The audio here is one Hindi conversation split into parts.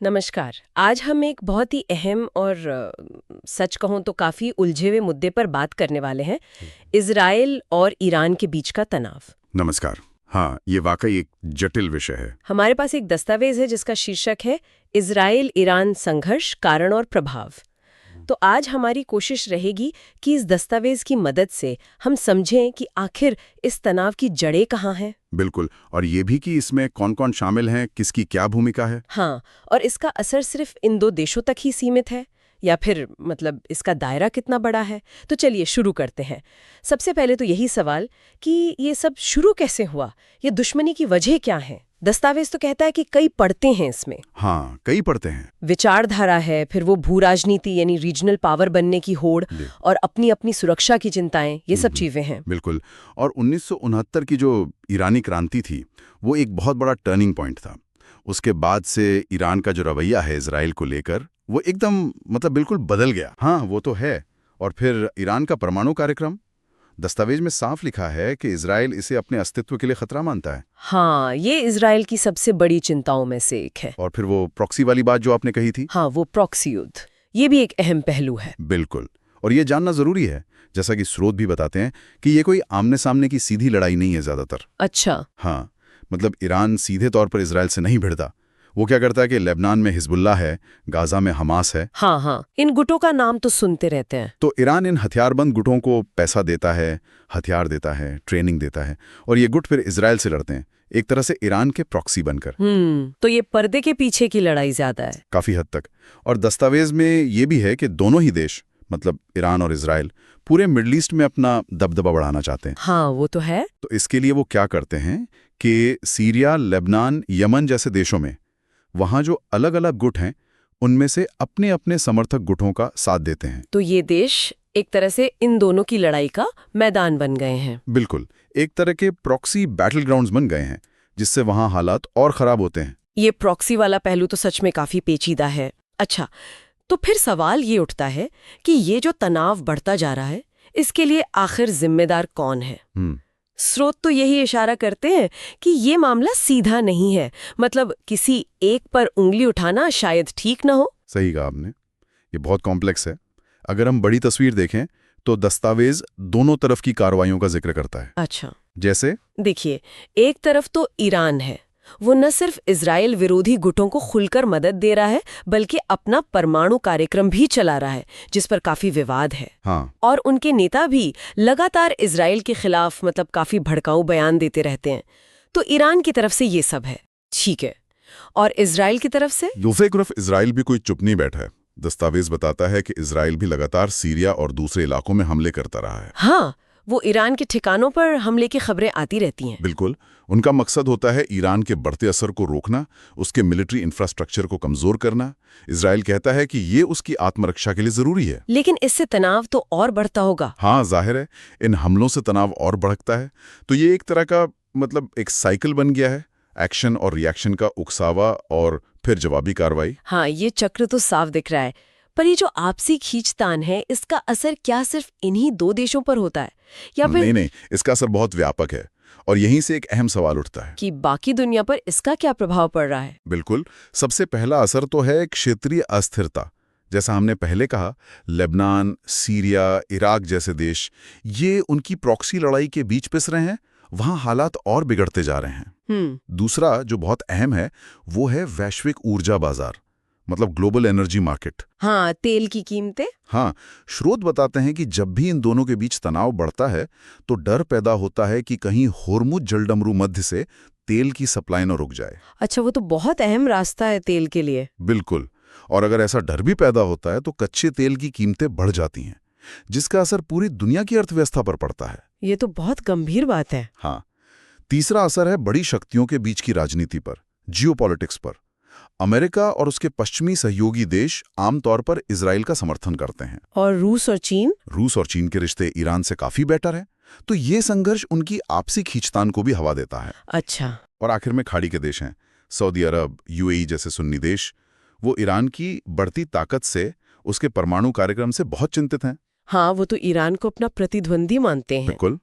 नमस्कार। आज हम एक बहुत ही अहम और सच कहूं तो काफ़ी उलझे हुए मुद्दे पर बात करने वाले हैं, इज़राइल और ईरान के बीच का तनाव। नमस्कार। हाँ, ये वाकई एक जटिल विषय है। हमारे पास एक दस्तावेज है जिसका शीर्षक है इज़राइल ईरान संघर्ष कारण और प्रभाव। तो आज हमारी कोशिश रहेगी कि इस दस्तावेज की मदद से हम समझें कि आखिर इस तनाव की जड़ें कहाँ हैं। बिल्कुल, और ये भी कि इसमें कौन-कौन शामिल हैं, किसकी क्या भूमिका है। हाँ, और इसका असर सिर्फ इन दो देशों तक ही सीमित है या फिर मतलब इसका दायरा कितना बड़ा है। तो चलिए शुरू करते हैं। सबसे पहले तो यही सवाल कि ये सब शुरू कैसे हुआ, ये दुश्मनी की वजह क्या है। दस्तावेज तो कहता है कि कई पड़ते हैं इसमें। हाँ, कई पड़ते हैं। विचारधारा है, फिर वो भू राजनीति यानी रीजनल पावर बनने की होड़ और अपनी अपनी सुरक्षा की चिंताएं, ये सब चीजें हैं। बिल्कुल, और 1969 की जो ईरानी क्रांति थी, वो एक बहुत बड़ा टर्निंग पॉइंट था। उसके बाद से ईरान का जो रवैया है इजराइल को लेकर, वो एकदम मतलब बिल्कुल बदल गया। हाँ, वो तो है। और फिर ईरान का परमाणु कार्यक्रम, दस्तावेज में साफ लिखा है कि इजराइल इसे अपने अस्तित्व के लिए खतरा मानता है। हाँ, ये इजराइल की सबसे बड़ी चिंताओं में से एक है। और फिर वो प्रॉक्सी वाली बात जो आपने कही थी। हाँ, वो प्रॉक्सी युद्ध, ये भी एक अहम पहलू है। बिल्कुल, और ये जानना जरूरी है, जैसा कि स्रोत भी बताते हैं कि ये कोई आमने सामने की सीधी लड़ाई नहीं है ज्यादातर। अच्छा। हाँ, मतलब ईरान सीधे तौर पर इजराइल से नहीं भिड़ता। वो क्या करता है कि लेबनान में हिजबुल्लाह है, गाजा में हमास है। हाँ हाँ, इन गुटों का नाम तो सुनते रहते हैं। तो ईरान इन हथियारबंद गुटों को पैसा देता है, हथियार देता है, ट्रेनिंग देता है, और ये गुट फिर इजराइल से लड़ते हैं, एक तरह से ईरान के प्रॉक्सी बनकर। तो ये पर्दे के पीछे की लड़ाई ज्यादा है। काफी हद तक। और दस्तावेज में ये भी है कि दोनों ही देश, मतलब ईरान और इजराइल, पूरे मिडल ईस्ट में अपना दबदबा बढ़ाना चाहते हैं। हाँ, वो तो है। तो इसके लिए वो क्या करते हैं कि सीरिया, लेबनान, यमन जैसे देशों में वहां जो अलग अलग गुट हैं, उनमें से अपने अपने समर्थक गुटों का साथ देते हैं। तो ये देश एक तरह से इन दोनों की लड़ाई का मैदान बन गए हैं। बिल्कुल, एक तरह के प्रॉक्सी बैटल ग्राउंड्स बन गए हैं, जिससे वहां हालात और खराब होते हैं। ये प्रॉक्सी वाला पहलू तो सच में काफी पेचीदा है। अच्छा, तो फिर सवाल ये उठता है कि ये जो तनाव बढ़ता जा रहा है, इसके लिए आखिर जिम्मेदार कौन है। स्रोत तो यही इशारा करते हैं कि ये मामला सीधा नहीं है, मतलब किसी एक पर उंगली उठाना शायद ठीक ना हो। सही कहा आपने, ये बहुत कॉम्प्लेक्स है। अगर हम बड़ी तस्वीर देखें तो दस्तावेज दोनों तरफ की कार्रवाइयों का जिक्र करता है। अच्छा, जैसे देखिए, एक तरफ तो ईरान है, वो न सिर्फ इजराइल विरोधी गुटों को खुलकर मदद दे रहा है, बल्कि अपना परमाणु कार्यक्रम भी चला रहा है, जिस पर काफी विवाद है। हाँ, और उनके नेता भी लगातार इजराइल के खिलाफ मतलब काफी भड़काऊ बयान देते रहते हैं। तो ईरान की तरफ से ये सब है, ठीक है। और इजराइल की तरफ से दूसरी तरफ इजराइल भी कोई चुप नहीं बैठा है। दस्तावेज बताता है कि इजराइल भी लगातार सीरिया और दूसरे इलाकों में हमले करता रहा है। हाँ, वो ईरान के ठिकानों पर हमले की खबरें आती रहती हैं। बिल्कुल, उनका मकसद होता है ईरान के बढ़ते असर को रोकना, उसके मिलिट्री इंफ्रास्ट्रक्चर को कमजोर करना। इजराइल कहता है कि ये उसकी आत्मरक्षा के लिए जरूरी है। लेकिन इससे तनाव तो और बढ़ता होगा। हाँ, जाहिर है, इन हमलों से तनाव और बढ़ता है। तो ये एक तरह का मतलब एक साइकिल बन गया है, एक्शन और रिएक्शन का, उकसावा और फिर जवाबी कार्रवाई। हाँ, ये चक्र तो साफ दिख रहा है। पर ये जो आपसी खींचतान है, इसका असर क्या सिर्फ इन्हीं दो देशों पर होता है या फिर नहीं, इसका असर बहुत व्यापक है। और यहीं से एक अहम सवाल उठता है कि बाकी दुनिया पर इसका क्या प्रभाव पड़ रहा है। बिल्कुल, सबसे पहला असर तो है क्षेत्रीय अस्थिरता। जैसा हमने पहले कहा, लेबनान, सीरिया, इराक जैसे देश, ये उनकी प्रॉक्सी लड़ाई के बीच पिस रहे हैं, वहां हालात और बिगड़ते जा रहे हैं। दूसरा जो बहुत अहम है, वो है वैश्विक ऊर्जा बाजार, मतलब ग्लोबल एनर्जी मार्केट। हाँ, तेल की कीमतें। हाँ, स्रोत बताते हैं कि जब भी इन दोनों के बीच तनाव बढ़ता है तो डर पैदा होता है कि कहीं होर्मुज जलडमरू मध्य से तेल की सप्लाई न रुक जाए। अच्छा, वो तो बहुत अहम रास्ता है तेल के लिए। बिल्कुल, और अगर ऐसा डर भी पैदा होता है तो कच्चे तेल की कीमतें बढ़ जाती हैं, जिसका असर पूरी दुनिया की अर्थव्यवस्था पर पड़ता है। ये तो बहुत गंभीर बात है। हाँ, तीसरा असर है बड़ी शक्तियों के बीच की राजनीति पर, जियोपॉलिटिक्स पर। अमेरिका और उसके पश्चिमी सहयोगी देश आमतौर पर इजराइल का समर्थन करते हैं। और रूस और चीन? रूस और चीन के रिश्ते ईरान से काफी बेटर हैं, तो ये संघर्ष उनकी आपसी खींचतान को भी हवा देता है। अच्छा। और आखिर में खाड़ी के देश हैं, सऊदी अरब, यूएई जैसे सुन्नी देश, वो ईरान की बढ़ती ताकत से, उसके परमाणु कार्यक्रम से बहुत चिंतित हैं। हाँ, वो तो ईरान को अपना प्रतिद्वंदी मानते हैं। बिल्कुल,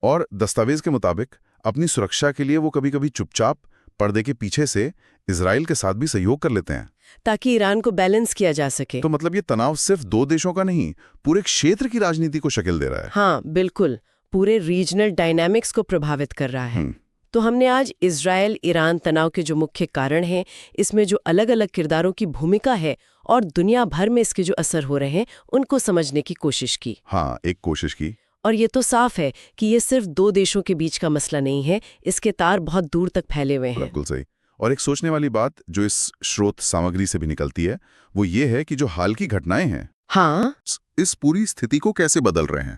और दस्तावेज के मुताबिक अपनी सुरक्षा के लिए वो कभी-कभी चुपचाप पर्दे के पीछे से इजराइल के साथ भी सहयोग कर लेते हैं। ताकि ईरान को बैलेंस किया जा सके। तो मतलब ये तनाव सिर्फ 2 देशों का नहीं, पूरे क्षेत्र की राजनीति को शक्ल दे रहा है। हाँ बिल्कुल, पूरे रीजनल डायनामिक्स को प्रभावित कर रहा है। तो हमने आज इजराइल ईरान तनाव के जो मुख्य कारण हैं, इसमें जो अलग अलग किरदारों की भूमिका है और दुनिया भर में इसके जो असर हो रहे हैं, उनको समझने की कोशिश की। हाँ, एक कोशिश की। और ये तो साफ है कि ये सिर्फ 2 देशों के बीच का मसला नहीं है, इसके तार बहुत दूर तक फैले हुए हैं। बिल्कुल सही। और एक सोचने वाली बात जो इस स्रोत सामग्री से भी निकलती है, वो ये है कि जो हाल की घटनाएं हैं, हाँ, इस पूरी स्थिति को कैसे बदल रहे हैं।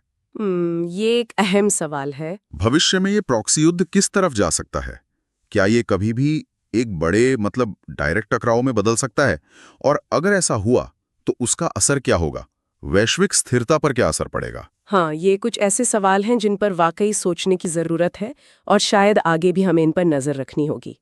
ये एक अहम सवाल है। भविष्य में ये प्रॉक्सी युद्ध किस तरफ जा सकता है? क्या ये कभी भी एक बड़े डायरेक्ट टकराव में बदल सकता है? और अगर ऐसा हुआ तो उसका असर क्या होगा? वैश्विक स्थिरता पर क्या असर पड़ेगा? हाँ, ये कुछ ऐसे सवाल हैं जिन पर वाकई सोचने की जरूरत है और शायद आगे भी हमें इन पर नजर रखनी होगी।